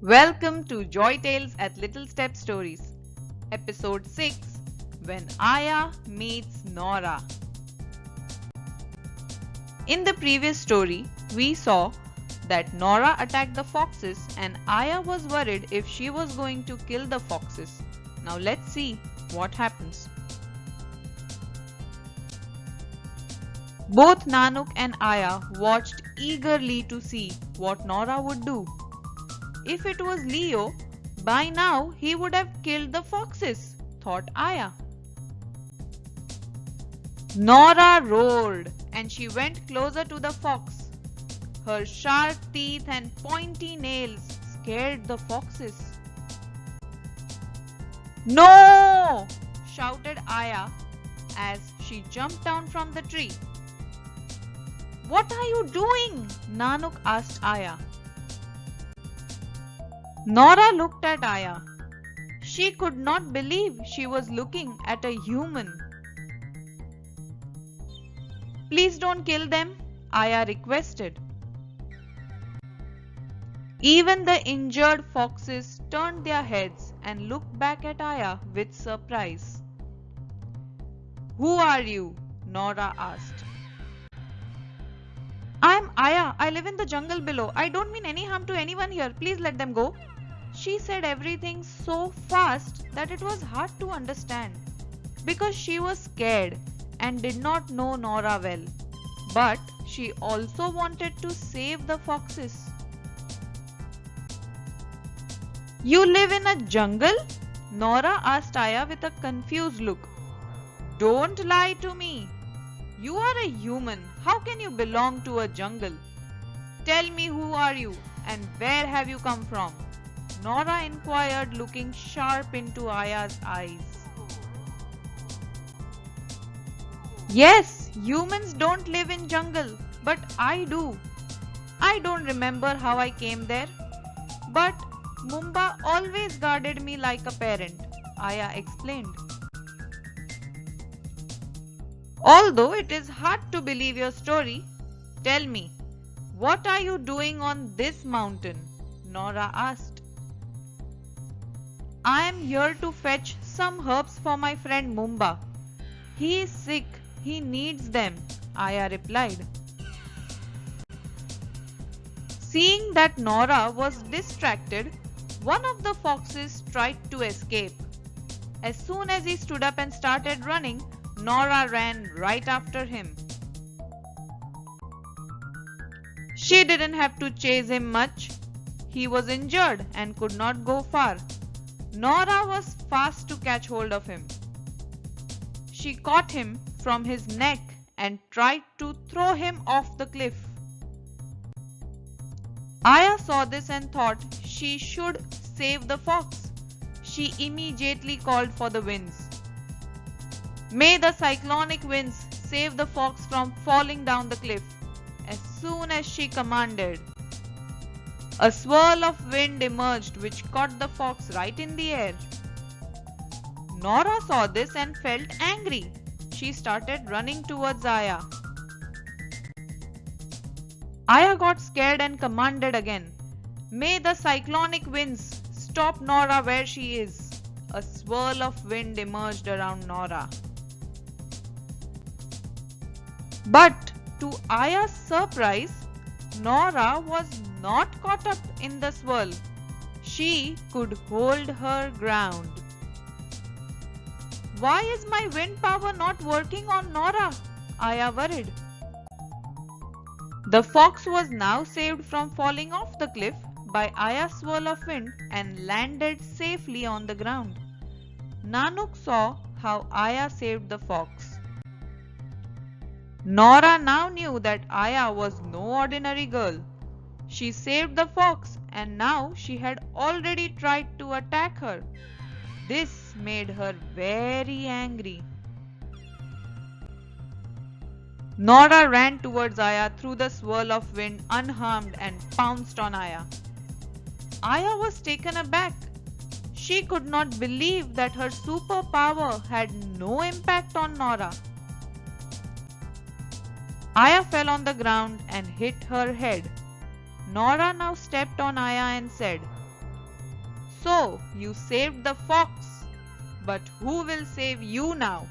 Welcome to Joy Tales at Little Step Stories, Episode 6 When Aya Meets Nora. In the previous story, we saw that Nora attacked the foxes and Aya was worried if she was going to kill the foxes. Now let's see what happens. Both Nanuk and Aya watched eagerly to see what Nora would do. If it was Leo, by now he would have killed the foxes, thought Aya. Nora roared and she went closer to the fox. Her sharp teeth and pointy nails scared the foxes. No! Shouted Aya as she jumped down from the tree. What are you doing? Nanuk asked Aya. Nora looked at Aya. She could not believe she was looking at a human. Please don't kill them, Aya requested. Even the injured foxes turned their heads and looked back at Aya with surprise. Who are you? Nora asked. I'm Aya. I live in the jungle below. I don't mean any harm to anyone here. Please let them go. She said everything so fast that it was hard to understand because she was scared and did not know Nora well. But she also wanted to save the foxes. You live in a jungle? Nora asked Aya with a confused look. Don't lie to me. You are a human. How can you belong to a jungle? Tell me, who are you and where have you come from? Nora inquired, looking sharp into Aya's eyes. Yes, humans don't live in jungle, but I do. I don't remember how I came there, but Mumba always guarded me like a parent, Aya explained. Although it is hard to believe your story, tell me, what are you doing on this mountain? Nora asked. I am here to fetch some herbs for my friend Mumba. He is sick. He needs them, Aya replied. Seeing that Nora was distracted, one of the foxes tried to escape. As soon as he stood up and started running, Nora ran right after him. She didn't have to chase him much. He was injured and could not go far. Nora was fast to catch hold of him. She caught him from his neck and tried to throw him off the cliff. Aya saw this and thought she should save the fox. She immediately called for the winds. May the cyclonic winds save the fox from falling down the cliff. As soon as she commanded, a swirl of wind emerged which caught the fox right in the air. Nora saw this and felt angry. She started running towards Aya. Aya got scared and commanded again. May the cyclonic winds stop Nora where she is. A swirl of wind emerged around Nora. But to Aya's surprise, Nora was not caught up in the swirl. She could hold her ground. Why is my wind power not working on Nora? Aya worried. The fox was now saved from falling off the cliff by Aya's swirl of wind and landed safely on the ground. Nanuk saw how Aya saved the fox. Nora now knew that Aya was no ordinary girl. She saved the fox and now she had already tried to attack her. This made her very angry. Nora ran towards Aya through the swirl of wind unharmed and pounced on Aya. Aya was taken aback. She could not believe that her superpower had no impact on Nora. Aya fell on the ground and hit her head. Nora now stepped on Aya and said, So, you saved the fox. But who will save you now?